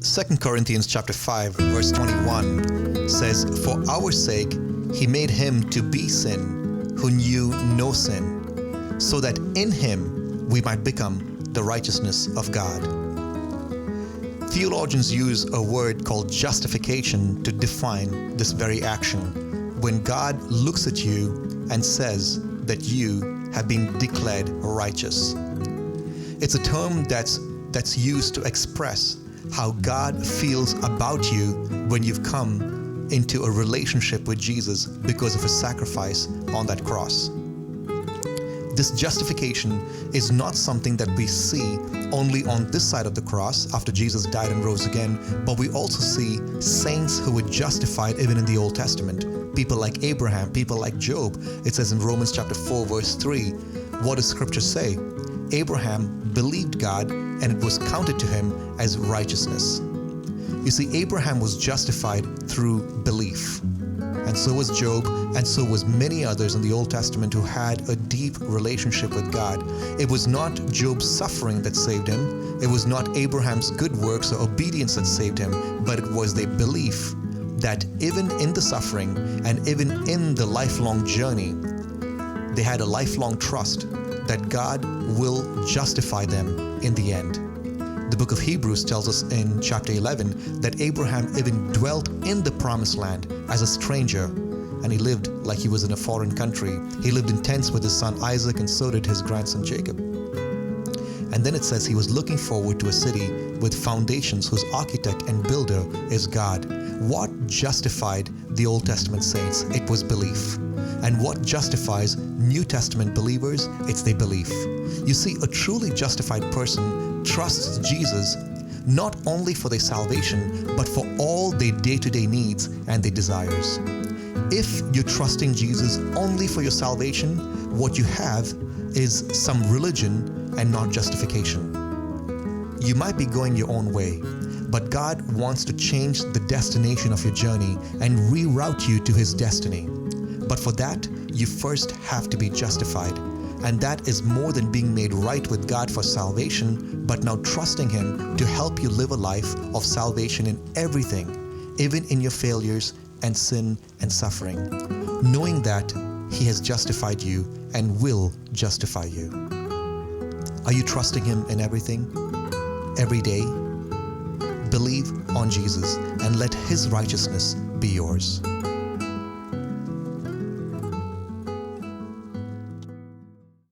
2 Corinthians chapter 5 verse 21 says, "For our sake he made him to be sin who knew no sin, so that in him we might become the righteousness of God." Theologians use a word called justification to define this very action. When God looks at you and says that you have been declared righteous. It's a term that's used to express how God feels about you when you've come into a relationship with Jesus because of his sacrifice on that cross. This justification is not something that we see only on this side of the cross after Jesus died and rose again, but we also see saints who were justified even in the Old Testament. People like Abraham, people like Job. It says in Romans chapter 4 verse 3, what does scripture say? Abraham believed God and it was counted to him as righteousness. You see, Abraham was justified through belief. And so was Job, and so was many others in the Old Testament who had a deep relationship with God. It was not Job's suffering that saved him. It was not Abraham's good works or obedience that saved him, but it was their belief that even in the suffering and even in the lifelong journey, they had a lifelong trust that God will justify them in the end. The book of Hebrews tells us in chapter 11 that Abraham even dwelt in the promised land as a stranger, and he lived like he was in a foreign country. He lived in tents with his son Isaac, and so did his grandson Jacob. And then it says he was looking forward to a city with foundations whose architect and builder is God. What justified the Old Testament saints? It was belief. And what justifies New Testament believers? It's their belief. You see, a truly justified person trusts Jesus not only for their salvation, but for all their day-to-day needs and their desires. If you're trusting Jesus only for your salvation, what you have is some religion and not justification. You might be going your own way, but God wants to change the destination of your journey and reroute you to his destiny. But for that, you first have to be justified. And that is more than being made right with God for salvation, but now trusting him to help you live a life of salvation in everything, even in your failures and sin and suffering, knowing that he has justified you and will justify you. Are you trusting him in everything, every day? Believe on Jesus and let his righteousness be yours.